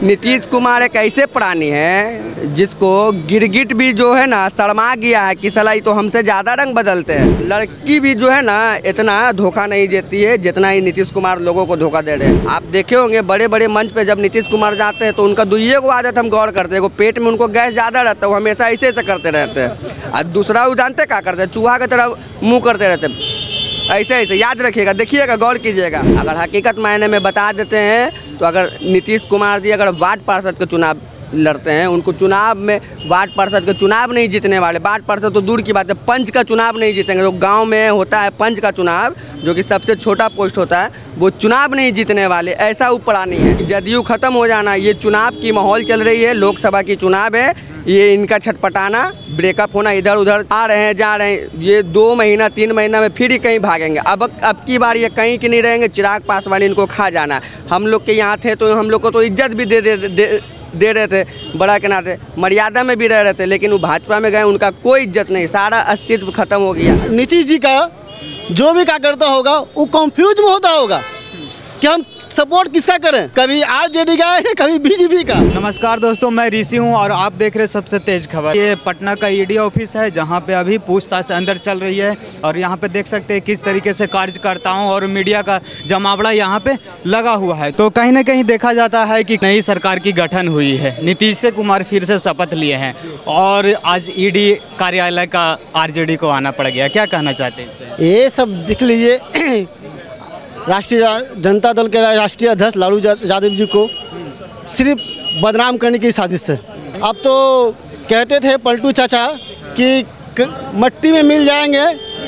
नीतीश कुमार एक ऐसे प्राणी है जिसको गिरगिट भी जो है ना शर्मा गया है कि साला ये तो हमसे ज़्यादा रंग बदलते हैं। लड़की भी जो है ना इतना धोखा नहीं देती है जितना ही नीतीश कुमार लोगों को धोखा दे रहे हैं। आप देखे होंगे बड़े बड़े मंच पे जब नीतीश कुमार जाते हैं तो उनका दुइये को आदत हम गौर करते हैं, वो पेट में उनको गैस ज़्यादा रहता है, वो हमेशा ऐसे ऐसे करते रहते हैं। और दूसरा वो जानते क्या करते हैं, चूहा की तरह मुँह करते रहते हैं ऐसे ऐसे। याद रखिएगा, देखिएगा, गौर कीजिएगा। अगर हकीकत मायने में बता देते हैं तो अगर नीतीश कुमार जी अगर वार्ड पार्षद के चुनाव लड़ते हैं, उनको चुनाव में वार्ड पार्षद के चुनाव नहीं जीतने वाले, वार्ड पार्षद तो दूर की बात है, पंच का चुनाव नहीं जीतेंगे। जो गांव में होता है पंच का चुनाव, जो कि सबसे छोटा पोस्ट होता है, वो चुनाव नहीं जीतने वाले। ऐसा ऊपरा नहीं है। जदयू खत्म हो जाना, ये चुनाव की माहौल चल रही है, लोकसभा की चुनाव है, ये इनका छटपटाना, ब्रेकअप होना, इधर उधर आ रहे हैं जा रहे हैं, ये 2 महीना 3 महीना में फिर ही कहीं भागेंगे। अब की बार ये कहीं की नहीं रहेंगे। चिराग पासवान इनको खा जाना है। हम लोग के यहाँ थे तो हम लोग को तो इज्जत भी दे रहे थे, बड़ा के नाते मर्यादा में भी रह रहे थे, लेकिन वो भाजपा में गए, उनका कोई इज्जत नहीं, सारा अस्तित्व खत्म हो गया। नीतीश जी का जो भी कार्यकर्ता होगा वो कंफ्यूज में होता होगा कि हम सपोर्ट किसका करें, कभी आरजेडी का है, कभी बीजेपी का। नमस्कार दोस्तों, मैं ऋषि हूं और आप देख रहे हैं सबसे तेज खबर। ये पटना का ईडी ऑफिस है जहां पे अभी पूछताछ अंदर चल रही है और यहां पे देख सकते हैं किस तरीके से कार्यकर्ताओं और मीडिया का जमावड़ा यहां पे लगा हुआ है। तो कहीं ना कहीं देखा जाता है कि नई सरकार की गठन हुई है, नीतीश कुमार फिर से शपथ लिए हैं और आज ईडी कार्यालय का आरजेडी को आना पड़ गया। क्या कहना चाहते हैं? ये सब देख लीजिए, राष्ट्रीय जनता दल के राष्ट्रीय अध्यक्ष लालू यादव जी को सिर्फ बदनाम करने की साजिश है। अब तो कहते थे पलटू चाचा कि मट्टी में मिल जाएंगे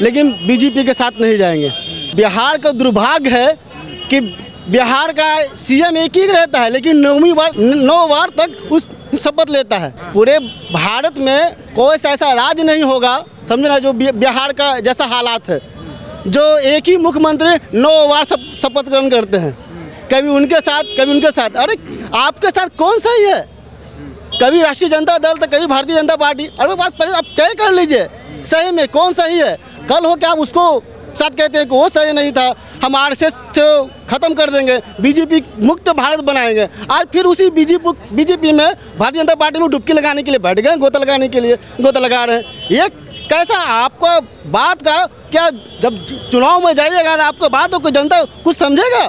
लेकिन बीजेपी के साथ नहीं जाएंगे। बिहार का दुर्भाग्य है कि बिहार का सीएम एक ही रहता है लेकिन 9 बार तक उस शपथ लेता है। पूरे भारत में कोई ऐसा राज्य नहीं होगा, समझना, जो बिहार का जैसा हालात है, जो एक ही मुख्यमंत्री 9 बार शपथ ग्रहण करते हैं, कभी उनके साथ कभी उनके साथ। अरे आपके साथ कौन सही है? कभी राष्ट्रीय जनता दल तो कभी भारतीय जनता पार्टी। अरे बात पहले आप तय कर लीजिए सही में कौन सही है। कल हो क्या आप उसको साथ कहते हैं कि वो सही नहीं था, हम आरएसएस ख़त्म कर देंगे, बीजेपी मुक्त भारत बनाएंगे। आज फिर उसी बीजेपी में भारतीय जनता पार्टी में डुबकी लगाने के लिए बैठ गए, गोता लगाने के लिए गोता लगा रहे हैं। ये कैसा आपका बात का क्या, जब चुनाव में जाइएगा ना आपको बातों को जनता कुछ समझेगा,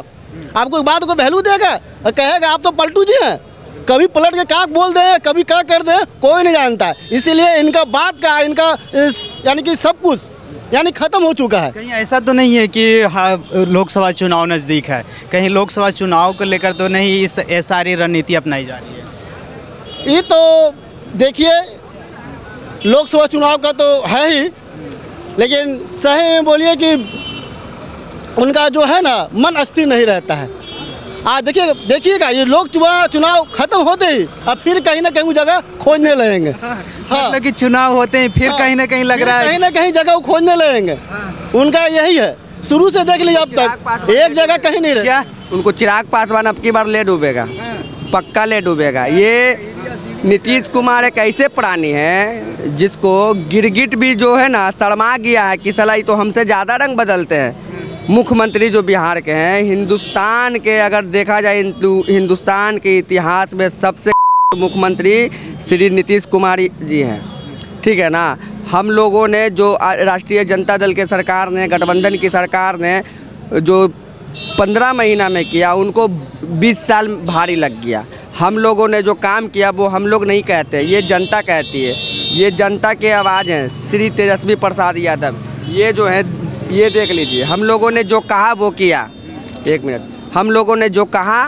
आपको बात को वैल्यू देगा और कहेगा आप तो पलटू जी हैं, कभी पलट के क्या बोल दें, कभी क्या कर दें, कोई नहीं जानता है। इसीलिए इनका बात का इनका यानी कि सब कुछ यानी ख़त्म हो चुका है। कहीं ऐसा तो नहीं है कि लोकसभा चुनाव नज़दीक है, कहीं लोकसभा चुनाव को लेकर तो नहीं इस सारी रणनीति अपनाई जा रही है? ये तो देखिए लोकसभा चुनाव का तो है ही, लेकिन सही में बोलिए कि उनका जो है ना मन अस्थिर नहीं रहता है। आज देखिएगा ये लोकसभा चुनाव खत्म होते ही अब फिर कहीं ना कहीं जगह खोजने लगेंगे। मतलब कि चुनाव होते हैं फिर कहीं ना कहीं लग रहा है कहीं ना कहीं जगह खोजने लगेंगे। उनका यही है, शुरू से देख लीजिए अब तक एक जगह कहीं नहीं रहे। क्या उनको चिराग पासवान अब की बार ले डूबेगा, पक्का ले डूबेगा। ये नीतीश कुमार एक ऐसे प्राणी है जिसको गिरगिट भी जो है ना शर्मा गया है कि साला ये तो हमसे ज़्यादा रंग बदलते हैं। मुख्यमंत्री जो बिहार के हैं, हिंदुस्तान के अगर देखा जाए हिंदुस्तान के इतिहास में सबसे मुख्यमंत्री श्री नीतीश कुमार जी हैं, ठीक है ना। हम लोगों ने जो राष्ट्रीय जनता दल के सरकार ने, गठबंधन की सरकार ने जो 15 महीना में किया, उनको 20 साल भारी लग गया। हम लोगों ने जो काम किया वो हम लोग नहीं कहते, ये जनता कहती है, ये जनता के आवाज़ हैं। श्री तेजस्वी प्रसाद यादव ये जो है, ये देख लीजिए, हम लोगों ने जो कहा वो किया। 1 मिनट, हम लोगों ने जो कहा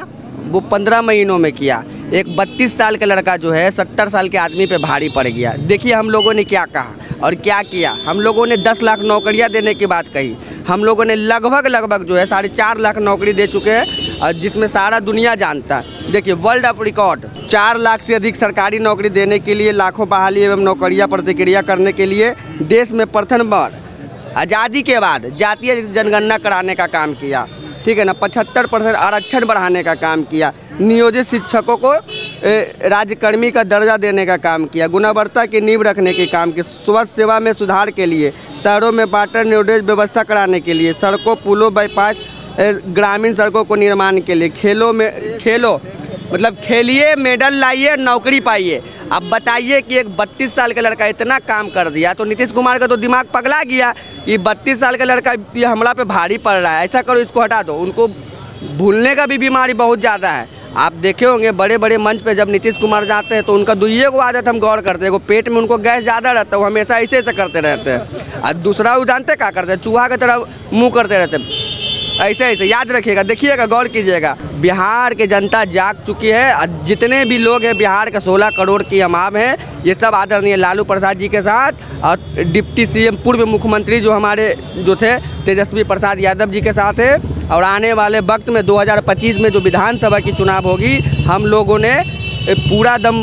वो 15 महीनों में किया। एक 32 साल का लड़का जो है 70 साल के आदमी पे भारी पड़ गया। देखिए हम लोगों ने क्या कहा और क्या किया। हम लोगों ने 10 लाख नौकरियां देने की बात कही। हम लोगों ने लगभग जो है 4.5 लाख नौकरी दे चुके हैं, और जिसमें सारा दुनिया जानता है। देखिए वर्ल्ड ऑफ रिकॉर्ड 4 लाख से अधिक सरकारी नौकरी देने के लिए, लाखों बहाली एवं नौकरियां प्रतिक्रिया करने के लिए देश में प्रथम बार आज़ादी के बाद जातीय जनगणना कराने का काम किया, ठीक है ना। 75% आरक्षण बढ़ाने का काम किया। नियोजित शिक्षकों को राज्यकर्मी का दर्जा देने का काम किया। गुणवत्ता की नींव रखने के काम किया। स्वास्थ्य सेवा में सुधार के लिए, शहरों में वाटर न्यूट्रेज व्यवस्था कराने के लिए, सड़कों, पुलों, बाईपास, ग्रामीण सड़कों को निर्माण के लिए, खेलों मतलब खेलिए, मेडल लाइए, नौकरी पाइए। अब बताइए कि एक 32 साल का लड़का इतना काम कर दिया, तो नीतीश कुमार का तो दिमाग पगला गया। ये 32 साल का लड़का ये हमला पे भारी पड़ रहा है, ऐसा करो इसको हटा दो। उनको भूलने का भी बीमारी बहुत ज़्यादा है। आप देखे होंगे बड़े बड़े मंच पे जब नीतीश कुमार जाते हैं तो उनका दुइये को आदत हम गौर करते हैं, वो पेट में उनको गैस ज़्यादा रहता है, वो हमेशा ऐसे ऐसे करते रहते हैं। और दूसरा वो जानते क्या करते हैं, चूहा की तरह मुँह करते रहते हैं, ऐसे ऐसे। याद रखिएगा, देखिएगा, गौर कीजिएगा। बिहार की जनता जाग चुकी है। जितने भी लोग हैं बिहार के 16 करोड़ की आवाम है, ये सब आदरणीय लालू प्रसाद जी के साथ और डिप्टी सीएम पूर्व मुख्यमंत्री जो हमारे जो थे तेजस्वी प्रसाद यादव जी के साथ है। और आने वाले वक्त में 2025 में जो विधानसभा की चुनाव होगी, हम लोगों ने पूरा दम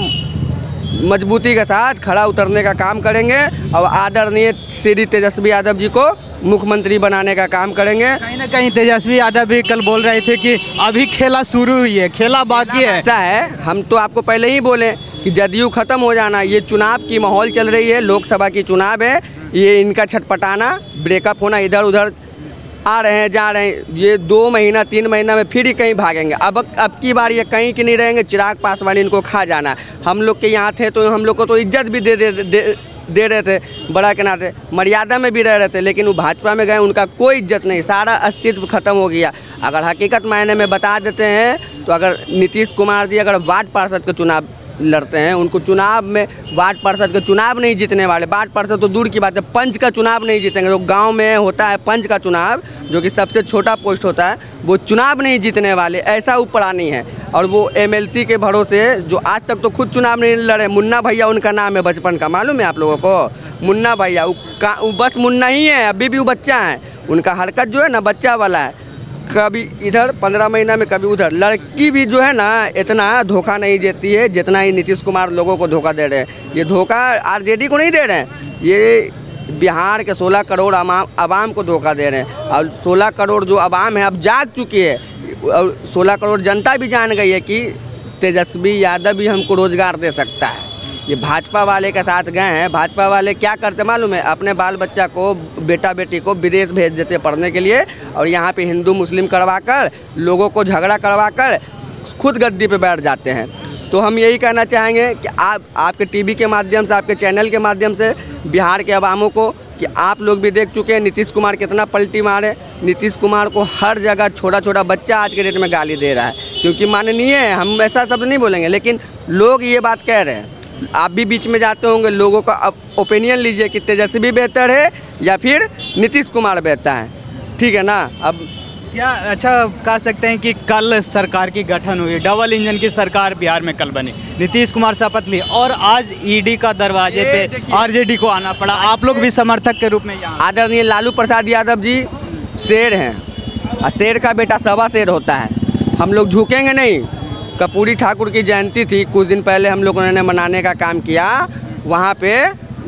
मजबूती के साथ खड़ा उतरने का काम करेंगे और आदरणीय श्री तेजस्वी यादव जी को मुख्यमंत्री बनाने का काम करेंगे। कहीं ना कहीं तेजस्वी यादव भी कल बोल रहे थे कि अभी खेला शुरू हुई है, खेला बाकी है। ऐसा है, हम तो आपको पहले ही बोले कि जदयू खत्म हो जाना, ये चुनाव की माहौल चल रही है, लोकसभा की चुनाव है, ये इनका छटपटाना, ब्रेकअप होना, इधर उधर आ रहे हैं जा रहे हैं, ये 2 महीना 3 महीना में फिर ही कहीं भागेंगे। अब की बार ये कहीं की नहीं रहेंगे, चिराग पासवान इनको खा जाना। हम लोग के यहाँ थे तो हम लोग को तो इज्जत भी दे रहे थे, बड़ा के नाते मर्यादा में भी रह रहे थे, लेकिन वो भाजपा में गए, उनका कोई इज्जत नहीं, सारा अस्तित्व खत्म हो गया। अगर हकीकत मायने में बता देते हैं तो अगर नीतीश कुमार जी अगर वार्ड पार्षद का चुनाव लड़ते हैं, उनको चुनाव में वार्ड पार्षद का चुनाव नहीं जीतने वाले, वार्ड पार्षद तो दूर की बात है, पंच का चुनाव नहीं जीतेंगे। तो गांव में होता है पंच का चुनाव, जो कि सबसे छोटा पोस्ट होता है, वो चुनाव नहीं जीतने वाले, ऐसा उपरानी है। और वो एमएलसी के भरोसे जो आज तक तो खुद चुनाव नहीं लड़े, मुन्ना भैया उनका नाम है बचपन का, मालूम है आप लोगों को? मुन्ना भैया वो बस मुन्ना ही है, अभी भी वो बच्चा है, उनका हरकत जो है ना बच्चा वाला है, कभी इधर 15 महीना में कभी उधर। लड़की भी जो है ना इतना धोखा नहीं देती है जितना ही नीतीश कुमार लोगों को धोखा दे रहे हैं। ये धोखा आरजेडी को नहीं दे रहे हैं, ये बिहार के 16 करोड़ आवाम को धोखा दे रहे हैं। और 16 करोड़ जो आवाम है अब जाग चुकी है, और 16 करोड़ जनता भी जान गई है कि तेजस्वी यादव भी हमको रोज़गार दे सकता है। ये भाजपा वाले के साथ गए हैं, भाजपा वाले क्या करते मालूम है, अपने बाल बच्चा को, बेटा बेटी को विदेश भेज देते पढ़ने के लिए, और यहाँ पे हिंदू मुस्लिम करवाकर लोगों को झगड़ा करवाकर खुद गद्दी पे बैठ जाते हैं। तो हम यही कहना चाहेंगे कि आपके टीवी के माध्यम से, आपके चैनल के माध्यम से बिहार के अवामों को कि आप लोग भी देख चुके हैं नीतीश कुमार कितना पलटी मारे। नीतीश कुमार को हर जगह छोटा छोटा बच्चा आज के डेट में गाली दे रहा है, क्योंकि माननीय है, हम ऐसा शब्द नहीं बोलेंगे, लेकिन लोग ये बात कह रहे हैं। आप भी बीच में जाते होंगे, लोगों का अब ओपिनियन लीजिए कि तेजस्वी बेहतर है या फिर नीतीश कुमार बेहतर है, ठीक है ना? अब क्या अच्छा कह सकते हैं कि कल सरकार की गठन हुई, डबल इंजन की सरकार बिहार में कल बनी, नीतीश कुमार शपथ ली और आज ईडी का दरवाजे पे आरजेडी को आना पड़ा, आप लोग भी समर्थक के रूप में यहाँ। आदरणीय लालू प्रसाद यादव जी शेर हैं, और शेर का बेटा सवा शेर होता है, हम लोग झुकेंगे नहीं। कर्पूरी ठाकुर की जयंती थी, कुछ दिन पहले हम लोगों ने मनाने का काम किया, वहाँ पे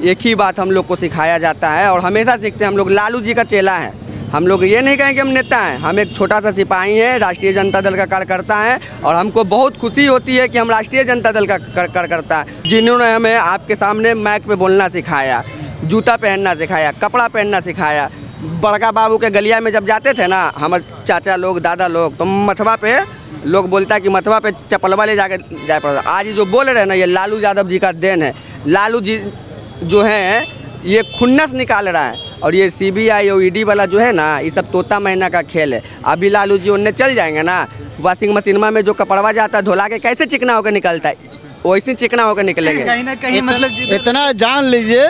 एक ही बात हम लोग को सिखाया जाता है और हमेशा सीखते हैं। हम लोग लालू जी का चेला है, हम लोग ये नहीं कहें कि हम नेता हैं, हम एक छोटा सा सिपाही हैं, राष्ट्रीय जनता दल का कार्यकर्ता हैं, और हमको बहुत खुशी होती है कि हम राष्ट्रीय जनता दल का कार्यकर्ता हैं, जिन्होंने हमें आपके सामने माइक पे बोलना सिखाया, जूता पहनना सिखाया, कपड़ा पहनना सिखाया। बड़का बाबू के गलिया में जब जाते थे ना हमारे चाचा लोग, दादा लोग, तो मथवा पे लोग बोलता है कि मथवा पे चप्पलवा ले जाके जाए पड़ता। आज जो बोल रहे हैं ना, ये लालू यादव जी का देन है। लालू जी जो हैं ये खुन्नस निकाल रहा है, और ये सीबीआई और ईडी वाला जो है ना, ये सब तोता मैना का खेल है। अभी लालू जी उनने चल जाएंगे ना, वॉशिंग मशीन में जो कपड़वा जाता है धुला के कैसे चिकना होकर निकलता है, वैसे चिकना होकर निकलेंगे। कहीं ना कहीं मतलब इतना जान लीजिए,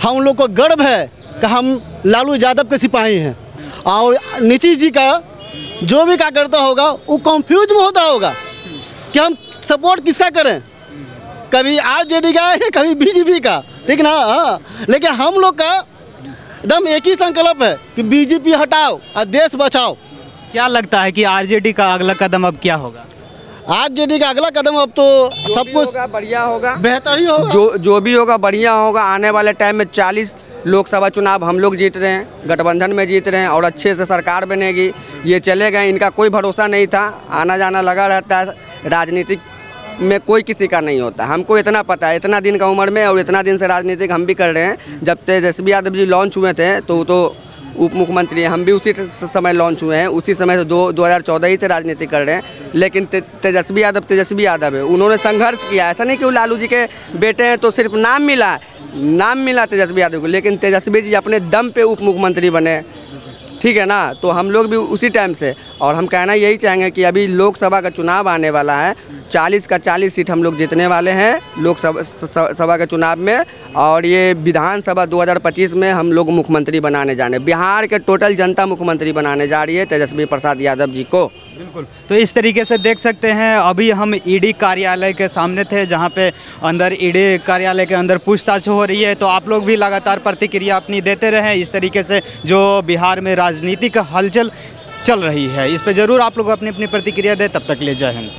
हम लोग को गर्व है कि हम लालू यादव के सिपाही हैं, और नीतीश जी का जो भी कार्यकर्ता होगा वो कंफ्यूज में होता होगा कि हम सपोर्ट किसका करें, कभी आरजेडी का है कभी बीजेपी का, ठीक ना? हाँ, लेकिन हम लोग का एकदम एक ही संकल्प है कि बीजेपी हटाओ और देश बचाओ। क्या लगता है कि आरजेडी का अगला कदम अब क्या होगा? आरजेडी का अगला कदम अब तो सब कुछ बढ़िया होगा, बेहतर ही होगा, जो भी होगा बढ़िया होगा। आने वाले टाइम में 40 लोकसभा चुनाव हम लोग जीत रहे हैं, गठबंधन में जीत रहे हैं, और अच्छे से सरकार बनेगी। ये चले गए, इनका कोई भरोसा नहीं था, आना जाना लगा रहता है, राजनीतिक में कोई किसी का नहीं होता। हमको इतना पता है, इतना दिन का उम्र में और इतना दिन से राजनीतिक हम भी कर रहे हैं। जब तेजस्वी यादव जी लॉन्च हुए थे तो उप मुख्यमंत्री हैं, हम भी उसी समय लॉन्च हुए हैं, उसी समय से 2014 ही से राजनीति कर रहे हैं। लेकिन तेजस्वी यादव है, उन्होंने संघर्ष किया। ऐसा नहीं कि वो लालू जी के बेटे हैं तो सिर्फ नाम मिला तेजस्वी यादव को, लेकिन तेजस्वी जी अपने दम पे उप मुख्यमंत्री बने, ठीक है ना। तो हम लोग भी उसी टाइम से, और हम कहना यही चाहेंगे कि अभी लोकसभा का चुनाव आने वाला है, 40 का 40 सीट हम लोग जीतने वाले हैं लोकसभा के चुनाव में, और ये विधानसभा 2025 में हम लोग मुख्यमंत्री बनाने जाने, बिहार के टोटल जनता मुख्यमंत्री बनाने जा रही है तेजस्वी प्रसाद यादव जी को। बिल्कुल, तो इस तरीके से देख सकते हैं अभी हम ईडी कार्यालय के सामने थे, जहां पे अंदर ईडी कार्यालय के अंदर पूछताछ हो रही है। तो आप लोग भी लगातार प्रतिक्रिया अपनी देते रहें इस तरीके से जो बिहार में राजनीतिक हलचल चल रही है, इस पे ज़रूर आप लोग अपनी अपनी प्रतिक्रिया दें। तब तक ले जय हिंद।